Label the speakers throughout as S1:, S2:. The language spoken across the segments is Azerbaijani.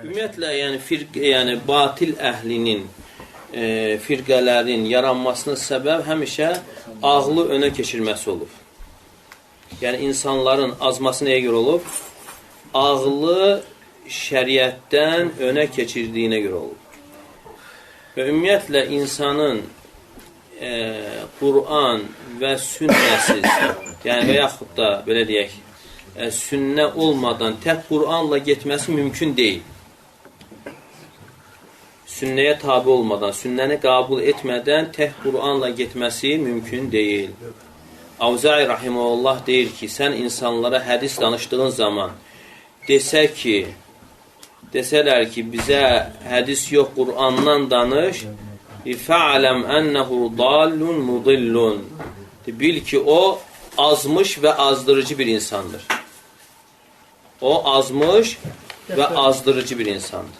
S1: Ümumiyyətlə, yəni batil əhlinin, firqələrin yaranmasına səbəb həmişə ağlı önə keçirməsi olub. Yəni, insanların azması nəyə görə olub? Ağlı şəriətdən önə keçirdiyinə görə olub. Və ümumiyyətlə, insanın Qur'an və sünnəsiz, yəni və yaxud da, belə deyək, sünnə olmadan tək Qur'anla getməsi mümkün deyil. Sünnəyə tabi olmadan, sünnəni qəbul etmədən tək Qur'anla getməsi mümkün deyil. Avzai rahimehullah deyir ki, sən insanlara hədis danışdığın zaman desələr ki, bizə hədis yox, Qur'andan danış, fə'aləm ənəhu dallun mudillun. Bil ki, o azmış və azdırıcı bir insandır. O azmış və azdırıcı bir insandır.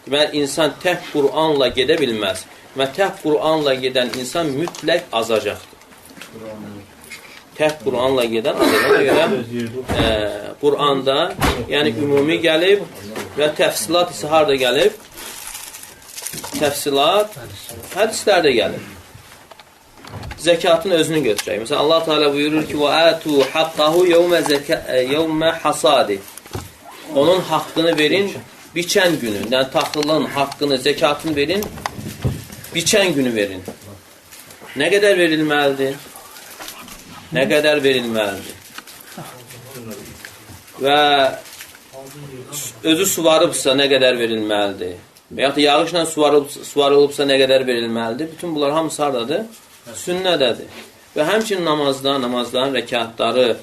S1: Deməli, insan tək Qur'anla gedə bilməz. Və tək Qur'anla gedən insan mütləq azacaqdır. Tək Qur'anla gedən azacaqdır. Qur'anda, yəni ümumi gəlib və təfsilat isə harada gəlib? Təfsilat hədislərdə gəlib. Zəkatın özünü götürək. Məsələn, Allah Teala buyurur ki, وَآتُوا حَقَّهُ يَوْمَ حَصَادِ. Onun haqqını verin biçən günü. Yəni, taxılın haqqını, zəkatını verin, biçən günü verin. Nə qədər verilməlidir? Nə qədər verilməlidir? Və özü suvarıbsa nə qədər verilməlidir? Və yaxud da yağışla suvarılıbsa nə qədər verilməlidir? Bütün bunlar hamısı haradadır? Sünnədədir. Və həmçinin namazların rəkatları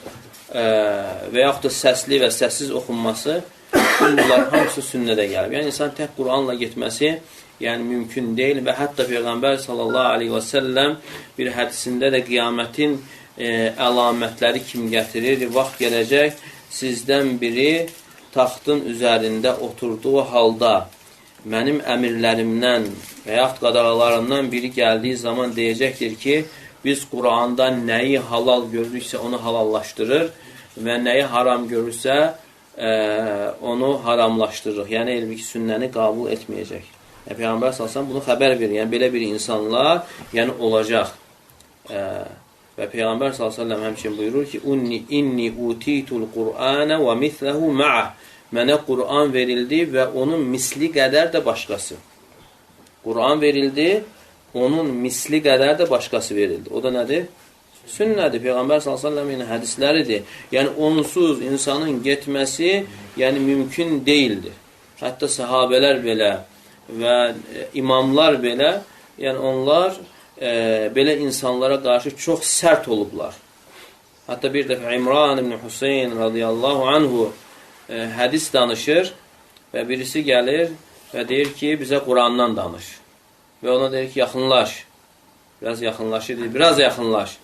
S1: və yaxud da səsli və səssiz oxunması, bütün bunlar hamısı sünnədə gəlib. Yəni, insan tək Qur'anla getməsi mümkün deyil və hətta Peyğəmbər sallallahu aleyhi və səlləm bir hədisində də qiyamətin əlamətləri kimi gətirir. Vaxt gələcək, sizdən biri taxtın üzərində oturduğu halda mənim əmirlərimdən və yaxud qadağalarımdan biri gəldiyi zaman deyəcəkdir ki, biz Qur'anda nəyi halal görürüksə onu halallaşdırır və nəyi haram görürsə onu haramlaşdırırıq. Yəni, elmi ki, sünnəni qəbul etməyəcək. Peyğəmbər sallallahu bunu xəbər verir. Yəni, belə bir insanlar olacaq. Və Peyğəmbər sallallahu həmçinin buyurur ki, İnni utitul Qur'anə və misləhu ma'ah. Mənə Qur'an verildi və onun misli qədər də başqası. Qur'an verildi, onun misli qədər də başqası verildi. O da nədir? Sünnədir. Peyğəmbər s.ə.v-in hədisləridir. Yəni, onsuz insanın getməsi mümkün deyildir. Hətta sahabələr belə və imamlar belə, onlar belə insanlara qarşı çox sərt olublar. Hətta bir dəfə İmran ibn Hüseyin radiyallahu anhu hədis danışır və birisi gəlir və deyir ki, bizə Qurandan danış. Və ona deyir ki, yaxınlaş. Biraz yaxınlaşır, deyir, biraz yaxınlaş.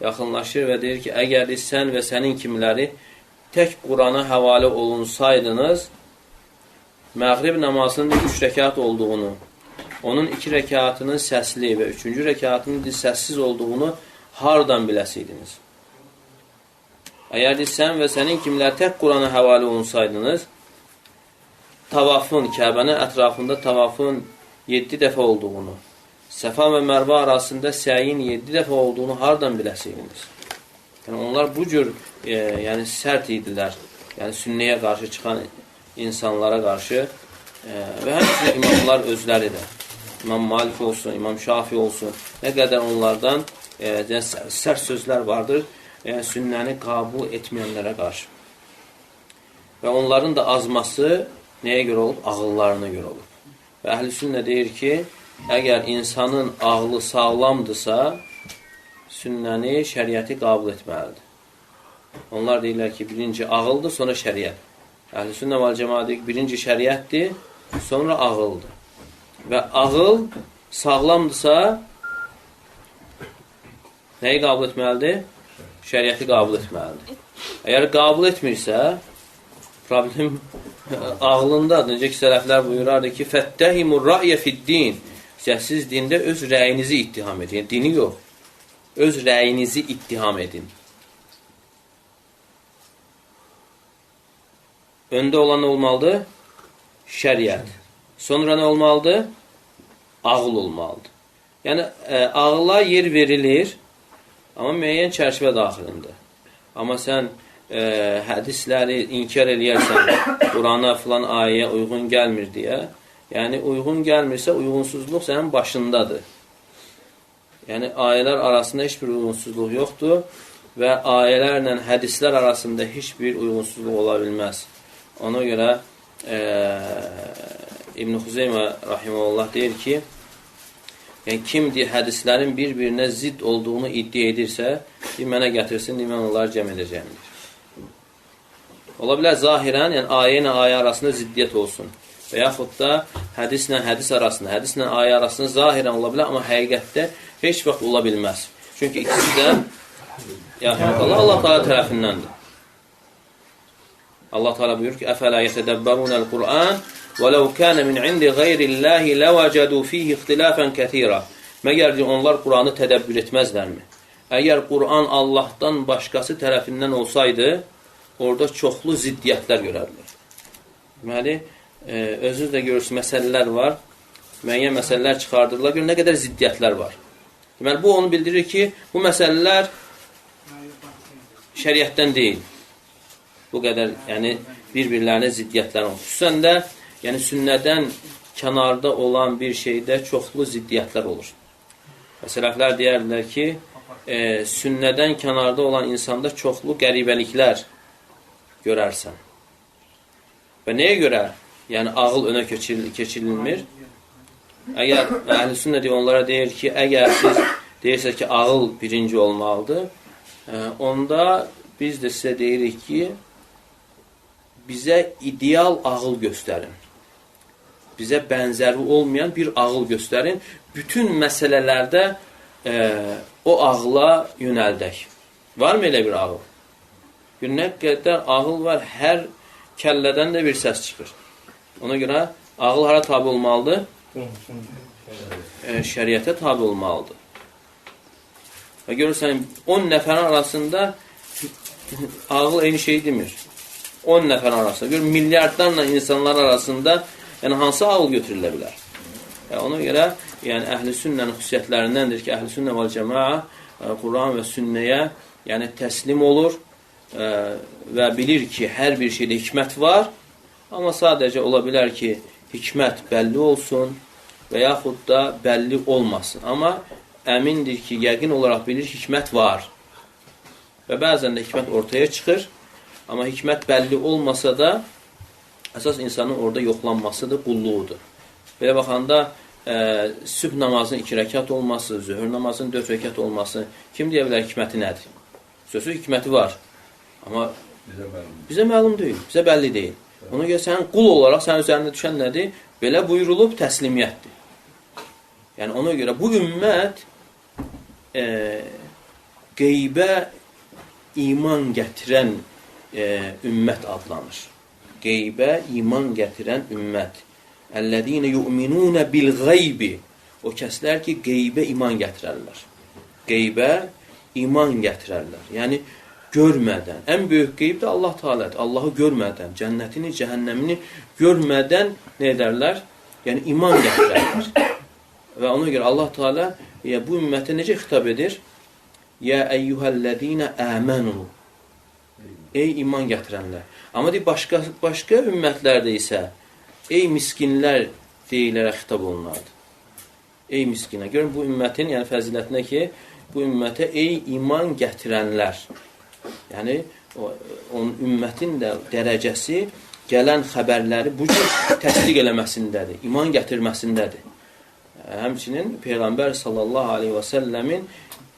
S1: Yaxınlaşır və deyir ki, əgər sən və sənin kimiləri tək Qurana həvalə olunsaydınız, məğrib namazının 3 rəkat olduğunu, onun 2 rəkatının səsli və 3-cü rəkatının səssiz olduğunu hardan biləsiydiniz? Əgər sən və sənin kimlər tək Qurana həvalə olunsaydınız, tavafın, Kəbənin ətrafında tavafın 7 dəfə olduğunu, Səfa və Mərvə arasında səyin 7 dəfə olduğunu hardan biləsiydiniz? Yəni, onlar bu cür sərt idilər. Yəni, sünnəyə qarşı çıxan insanlara qarşı və həmçinin imamlar özləri də. İmam Malik olsun, İmam Şafi olsun, nə qədər onlardan sərt sözlər vardır sünnəni qəbul etməyənlərə qarşı. Və onların da azması nəyə görə olub? Ağıllarına görə olub. Və əhl-i sünnə deyir ki, əgər insanın ağlı sağlamdırsa, sünnəni, şəriəti qəbul etməlidir. Onlar deyirlər ki, birinci ağıldır, sonra şəriət. Əhl-i sünnə vəl cəmaət deyir ki, birinci şəriətdir, sonra ağıldır. Və ağıl sağlamdırsa, nəyi qəbul etməlidir? Şəriəti qəbul etməlidir. Əgər qəbul etmirsə, problem ağlındadır. Necə ki, sələflər buyurardı ki, fəttəhimur ra'yə fid-din. Siz dində öz rəyinizi ittiham edin. Yəni, dini yox. Öz rəyinizi ittiham edin. Öndə olan nə olmalıdır? şəriət. Sonra nə olmalıdır? Ağıl olmalıdır. Yəni, ağıla yer verilir, amma müəyyən çərçivə daxilində. Amma sən hədisləri inkar eləyərsən, Qurana filan ayəyə uyğun gəlmir deyə, yəni uyğun gəlmirsə, uyğunsuzluq sənin başındadır. Yəni, ayələr arasında heç bir uyğunsuzluq yoxdur və ayələrlə hədislər arasında heç bir uyğunsuzluq ola bilməz. Ona görə İbn Xuzeymə rahimehullah deyir ki, yəni kim hədislərin bir-birinə zidd olduğunu iddia edirsə, mənə gətirsin, mən onları cəm edəcəyimdir. Ola bilər zahirən, yəni ayə ilə ayə arasında ziddiyyət olsun. Və yaxud da hədislə hədis arasında, hədislə ayə arasında zahirən ola bilər, amma həqiqətdə heç vaxt ola bilməz. Çünki ikisi də Allah Teala tərəfindəndir. Allah Teala buyurur ki, əfələ yətədəbbərunəl Qur'an və ləv kənə min indi qeyrillahi ləvəcədu fihi ixtilafən kəthira. Məgər onlar Qur'anı tədəbbür etməzlərmi? Əgər Qur'an Allahdan başqası tərəfindən olsaydı, orada çoxlu ziddiyyətlər görərlər. Deməli, özünüz də görürsünüz, məsələlər var, müəyyən məsələlər çıxardırlar, görə nə qədər ziddiyyətlər var. Deməli, bu onu bildirir ki, bu məsələlər şəriətdən deyil. Bu qədər, yəni, bir-birlərinə ziddiyyətlər olur. Xüsusən də, yəni, sünnədən kənarda olan bir şeydə çoxlu ziddiyyətlər olur. Sələflər deyərlər ki, sünnədən kənarda olan insanda çoxlu qəribəliklər görərsən. Və nəyə görə? Yəni, ağıl önə keçirilmir. Əgər əhl-i sünnə deyir, onlara deyir ki, əgər siz deyirsiniz ki, ağıl birinci olmalıdır, onda biz də sizə deyirik ki, bizə ideal ağıl göstərin. Bizə bənzəri olmayan bir ağıl göstərin. Bütün məsələlərdə o ağla yönəldək. Varmı elə bir ağıl? Nə qədər ağıl var, hər kəllədən də bir səs çıxır. Ona görə ağıl hara tabi olmalıdır? Şəriətə tabi olmalıdır. Və görürsən, 10 nəfərin arasında ağıl eyni şey demir. 10 nəfər arasında. Gör, milyardlarla insanlar arasında yəni, hansı ağıl götürülə bilər? Ona görə yəni, əhl-i sünnənin xüsusiyyətlərindəndir ki, əhl-i sünnə və cəmaə Quran və sünnəyə yəni, təslim olur və bilir ki, hər bir şeydə hikmət var, amma sadəcə ola bilər ki, hikmət bəlli olsun və yaxud da bəlli olmasın. Amma əmindir ki, yəqin olaraq bilir hikmət var. Və bəzən də hikmət ortaya çıxır, amma hikmət bəlli olmasa da, əsas insanın orada yoxlanmasıdır, qulluğudur. Belə baxanda, sübh namazının 2 rəkat olması, zöhr namazının 4 rəkat olması, kim deyə bilər hikməti nədir? Sözsüz hikməti var, amma bizə məlum deyil, bizə bəlli deyil. Ona görə sənin qul olaraq sənin üzərində düşən nədir? Belə buyurulub təslimiyyətdir. Yəni, ona görə bu ümmət qeybə iman gətirən ümmət adlanır. Qeybə iman gətirən ümmət. Əllədinə yu'minunə bil qeybi. O kəslər ki, qeybə iman gətirərlər. Qeybə iman gətirərlər. Yəni, görmədən. Ən böyük qeyb də Allah Teala'dır. Allahı görmədən, cənnətini, cəhənnəmini görmədən nə edərlər? Yəni, iman gətirərlər. Və ona görə Allah Teala bu ümmətə necə xitab edir? Yə əyyuhəllədinə əmənu. Ey iman gətirənlər. Amma başqa ümmətlərdə isə ey miskinlər deyilərək xitab olunardı. Ey miskinlər. Görün bu ümmətin yəni fəzilətinə ki, bu ümmətə ey iman gətirənlər. Yəni onun ümmətin də dərəcəsi gələn xəbərləri bu cür təsdiq eləməsindədir, iman gətirməsindədir. Həmçinin Peyğəmbər sallallahu aleyhi və səlləmin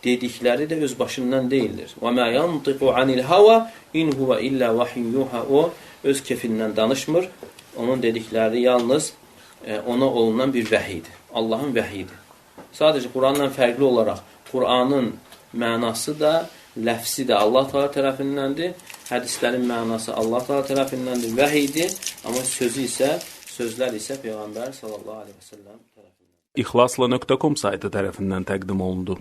S1: dedikləri də öz başından deyildir. Və mə yantiqu anil hava in huve illə vahyin yuha. O öz kefindən danışmır. Onun dedikləri yalnız ona olunan bir vəhidir. Allahın vəhidir. Sadəcə Qurandan fərqli olaraq Quranın mənası da, ləfsi də Allah Teala tərəfindəndir. Hədislərin mənası Allah Teala tərəfindəndir. Vəhidir. Amma sözlər isə Peyğəmbər sallallahu aleyhi və səlləm tərəfindən.
S2: İxlasla.com saytı tərəfindən təqdim olundu.